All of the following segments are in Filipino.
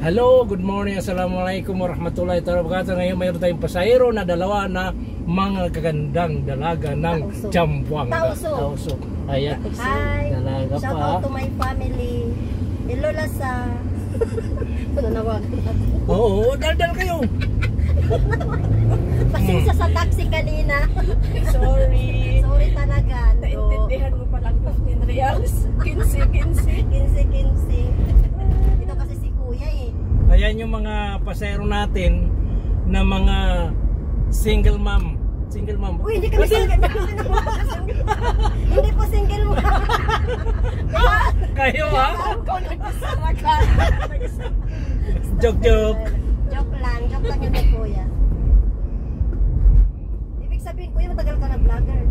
Hello, good morning, assalamualaikum warahmatullahi wabarakatuh. Ngayon mayroon tayong pasahero na dalawa na mga kagandang dalaga ng Zamboanga. Tausok. Ayan. Hi, dalaga shout pa. out to my family. Hello Lasa. Nanawagan natin. Oo, daldal kayo. Pasensya sa taxi kanina. Sorry. Sorry talaga. Naintindihan mo palang 15 reals. 15. Ito kasi si Kuya eh. Ayan yung mga pasahero natin na mga single mom. Single mom. Uy, hindi kami single mom. Hindi po single mom. Kayo ha? Ako nagsasara ka. Joke. Joke lang yun ni Kuya. Ibig sabihin, Kuya, matagal ka na vlogger.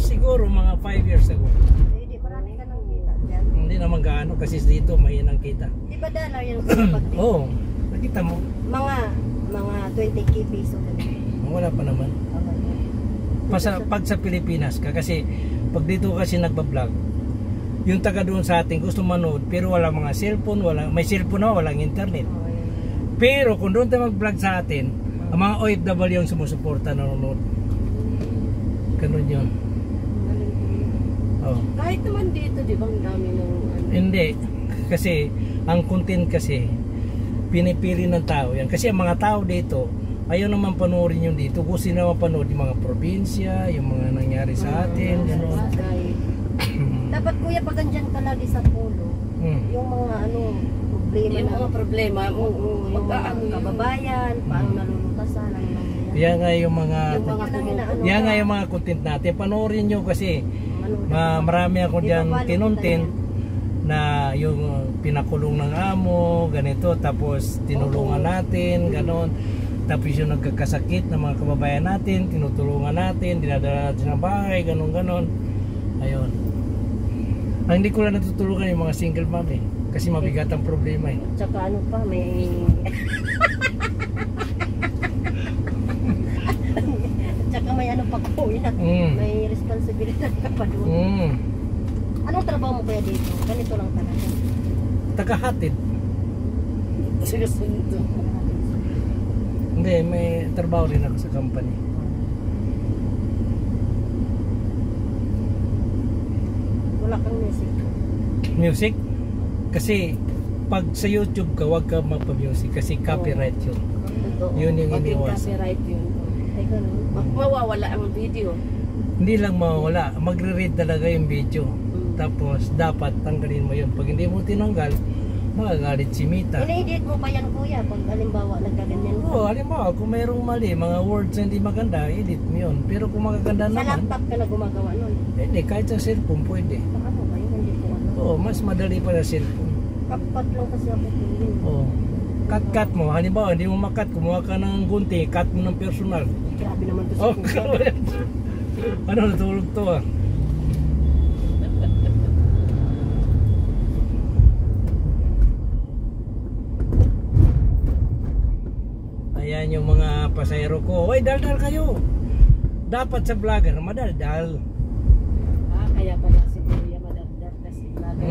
Siguro mga 5 years ago. Hindi, marami ka nang kita dyan. Hindi naman gaano kasi dito may nang kita. Di ba dollar yung pagpagpag? Oo, nakita mo. Mga 20k piso. Wala pa naman. Pag sa Pilipinas ka, kasi pag dito kasi nagbablog, yung taga doon sa atin gusto manood pero wala mga cellphone, may cellphone na walang internet. Pero kung doon tayo mag-vlog sa atin, ang mga OFW yung sumusuporta nanonood. Ganun yun. Oh. Kahit naman dito, di ba, ang dami ng Hindi. Kasi, ang content kasi, pinipili ng tao yan. Kasi ang mga tao dito, ayaw naman panoorin yung dito. Gusto na mapanood yung mga probinsya, yung mga nangyari sa atin. Gano'n. Dapat Kuya, pag andyan ka lagi sa pulo, yung mga problema yung mga problema, yung mga kababayan, paano nalulutasan, Yan nga yung mga yan nga yung mga content natin. Panoorin nyo kasi marami ako diyan kinontent na yung pinakulong ng amo, ganito, tapos tinulungan natin, ganon. Tapos yung nagkakasakit ng mga kababayan natin, tinutulungan natin, dinadala natin ng bahay, ganon. Ayun. Ang hindi ko lang natutulungan yung mga single mom eh. Kasi mabigat ang problema eh. Tsaka ano pa, may tsaka may ano pa Kuya, may responsibilidad ka pa doon. Anong trabaho mo Kuya dito? Ganito lang talaga. Tagahatid. sinusundo. Hindi, may trabaho rin ako sa company. Wala kang music. Music? Kasi pag sa YouTube ka, wag ka magpa-music kasi copyright yun. Yun yung iniwas. Copyright yun. Ay, ganun. Mawawala ang video. Hindi lang mawawala, magre-read talaga yung video. Tapos dapat tanggalin mo yun. Pag hindi mo tinanggal, magagalit si Mita. Ina-edit mo pa yan Kuya pag halimbawa nagkaganyan ka? Oo, halimbawa kung mayroong mali, mga words na hindi maganda, edit mo yun. Pero kung magaganda Sa naman, laptop ka na gumagawa nun? hindi, kahit sa cellphone pwede. Ano ba yun? Hindi ko alam. Oo, mas madali pa sa cellphone. Cut lang kasi ako tingin. Oo. Cut mo. Halimbawa, hindi mo makat, kumuha ka ng gunting, cut mo ng personal. Grabe naman to Oh, si Kuya. ano, natulog to ah. Ayan yung mga pasahero ko. Hoy, daldal kayo. Dapat sa vlogger, madaldal. Kaya pala si Kuya madagdag kasi vlogger.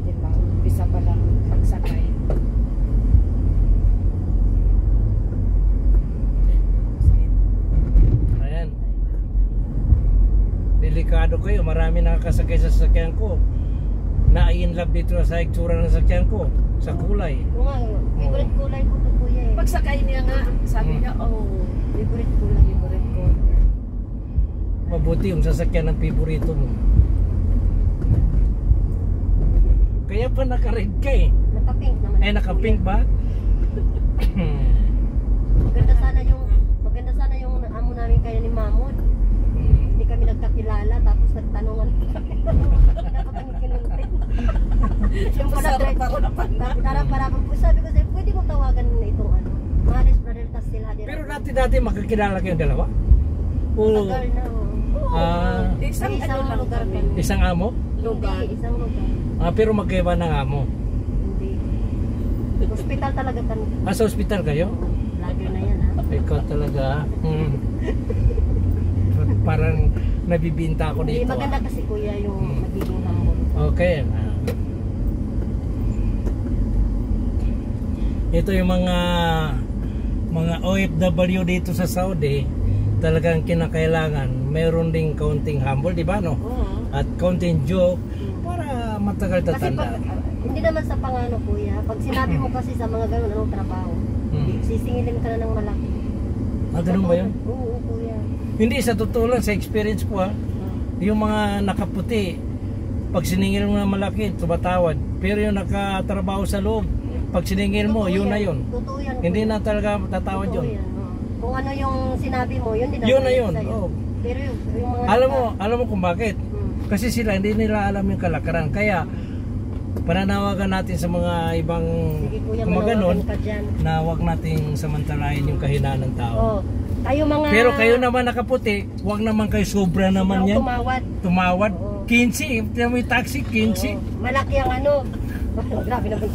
Di ba? Umpisa pa lang pagsakay. Ayan. Delikado kayo. Marami nakakasakay sa sasakyan ko. Na-in love dito sa itsura ng sasakyan ko. Sa kulay. Oo nga, favorite kulay ko to Kuya eh. Pagsakay niya nga, sabi niya, Favorite kulay. favorite ko. Mabuti yung sasakyan ng piborito mo. Kaya pa naka-red ka eh. Naka-pink naman. Ay, naka-pink ba? Maganda sana yung amo namin kaya ni Mamod. Hindi kami nagkakilala tapos nagtanungan kami. Dapat ang kinuntin. Yung pala darap-darapang po. Sabi ko sa'yo, pwede mo tawagan na itong Maris Brother Tassil Hadir. Pero dati makakilala kayong dalawa? Oo. Tagal na Isang May isang lang lugar kami. kami. Isang amo? Lugar. Hindi, isang lugar. Pero magkaiba ng amo. Hindi. Hospital talaga kami. Sa ospital kayo? Lagyo na yan ha. Ikaw talaga. Parang nabibinta ako Hindi dito. maganda kasi Kuya yung nagiging humble. Okay. ito yung mga OFW dito sa Saudi, talagang kinakailangan mayroon ding kaunting humble, di ba no? Oo. At kaunting joke para matagal Kasi tatanda. hindi naman sa pangano kuya, pag sinabi mo kasi sa mga ganun anong trabaho, sisingilin ka na ng malaki. Ganun ba yun? Oo kuya. Hindi, sa totoo lang, sa experience ko yung mga nakaputi, pag siningil mo na malaki, tumatawad. Pero yung nakatrabaho sa loob, pag siningil mo, yun na yun. Totoo yan. Hindi kuya. na talaga tatawad Totoo yun. yan, oo. Kung ano yung sinabi mo, yun din ang Yun na balik yun. sa'yo. Oh. Pero yung mga Alam mo kung bakit? Kasi sila, hindi nila alam yung kalakaran. Kaya, pananawagan natin sa mga ibang Sige kuya, kumaganon manawagan ka dyan. na wag nating samantalahin yung kahinaan ng tao. Oh, kayo mga Pero kayo naman nakaputi, wag naman kayo sobra naman yan. tumawad. Tumawad. Oo. 15, tiyan mo yung taxi, 15. Oo. Malaki ang ano. Grabe naman.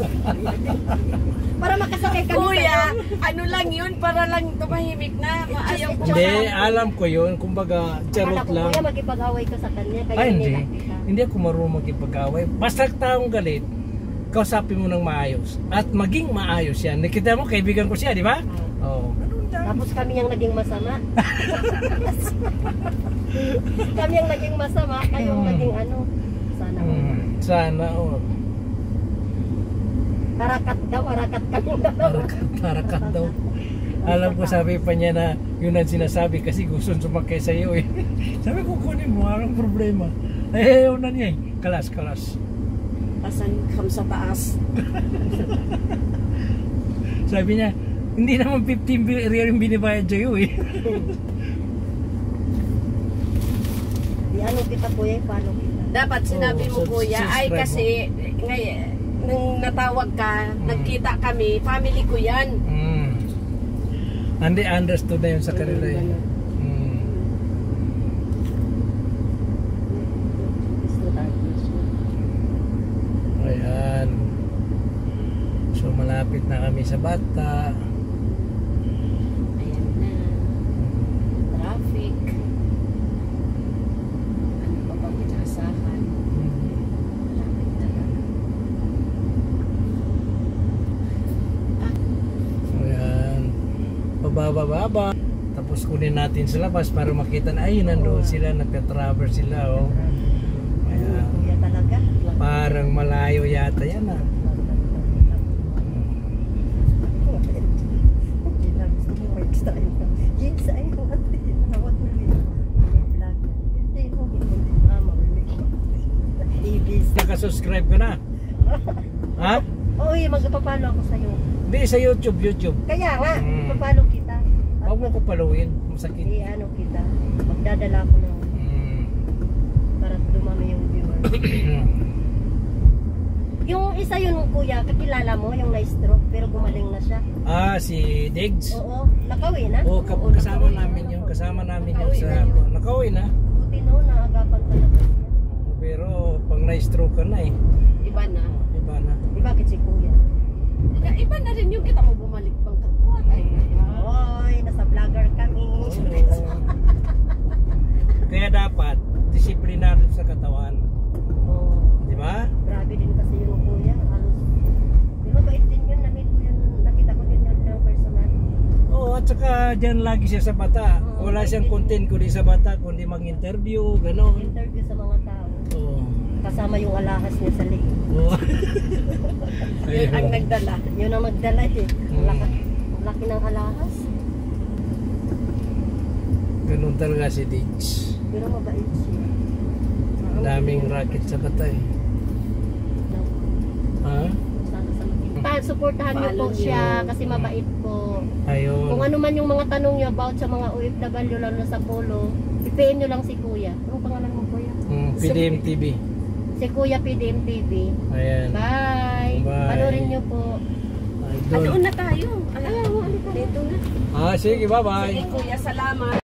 Para makasakay kami Kuya, sa'yo. ano lang yun para lang tumahimik na. Ayaw ko. Hindi, alam ko yun. Kumbaga, charot Akala ko, lang. kuya, makipag-away ka sa kanya. Kaya Ay, hindi. nila kita. Hindi ako marunong magkipag-away. Basta taong galit, kausapin mo ng maayos. At maging maayos yan. Nakita mo, kaibigan ko siya, di ba? Oo. Tapos kami yung naging masama. Kami yung naging masama. Kayong naging ano. Sana. Sana, oo. Harakat daw, harakat kami daw. Harakat daw. Alam ko, sabi pa niya na yun ang sinasabi kasi gusto sumakay sa iyo eh. Sabi ko, kunin mo, anong problema? Ayaw na niya eh. Kalas. Asan kam sa taas. Sabi niya, hindi naman 15 real yung binibayad sa'yo eh. Ano kita kuya, follow kita. Dapat sinabi mo kuya, ay subscribe kasi ngayon, nung natawag ka, nagkita kami, family ko yan. Hindi understood na yun sa kanila eh. Ayan. So malapit na kami sa Bata. Ayan na. Traffic. Ano pa bang inaasahan? Malapit na lang. Ayan. Bababa. Tapos kunin natin sa labas para makita na ay nandoon sila, nagka-travel sila oh. Ayan. Kuya talaga. Parang malayo yata yan ah. Nakasubscribe ka na? Ha? Oo, magpapalo ako sa'yo. Hindi, sa YouTube. Kaya nga, magpapalo kita. Huwag mo ko paluin, masakit. Ano kita, magdadala ko ng para dumami yung viewers. Yung isa yun kuya, kakilala mo yung na-stroke pero gumaling na siya. Si Diggs? Oo, nakauwi na? Oo, kasama namin yun. Kasama namin yun sa... Nakauwi na. Buti no, naagapan talaga siya. Pero pag na-stroke ka na eh. Iba na. Iba na. Bakit si kuya? Iba na rin yung kita mo bumalik pang kakuha. Oy, nasa vlogger kami. Kaya dapat disiplinado sa katawan. Oo. Di ba? Grabe din kasi yun kuya. Halos, di ba bait din yun? Nakita ko din yun ng personal. Oo, at saka dyan lagi siya sa Bata. Wala siyang content kundi sa Bata, kundi mag-interview, gano'n. Interview sa mga tao. Oo. Kasama yung alahas niya sa leg. Oo. Yun ang nagdala. Yun ang nagdala eh. Ang laki ng alahas. Ganun talaga si Diggs. Pero mabait siya. Ang daming racket sa Bata eh. Ha? Supportahan niyo po Follow siya niyo. kasi mabait po. Ayun. Kung ano man yung mga tanong niyo about sa mga OFW lalo na sa Polo, i-PM niyo lang si Kuya. Anong pangalan mo Kuya? PDM TV. Si Kuya PDM TV. Ayan. Bye! Bye. Panoorin niyo po. Idol. Ano na tayo? Dito na. Sige, bye-bye. Sige kuya, salamat.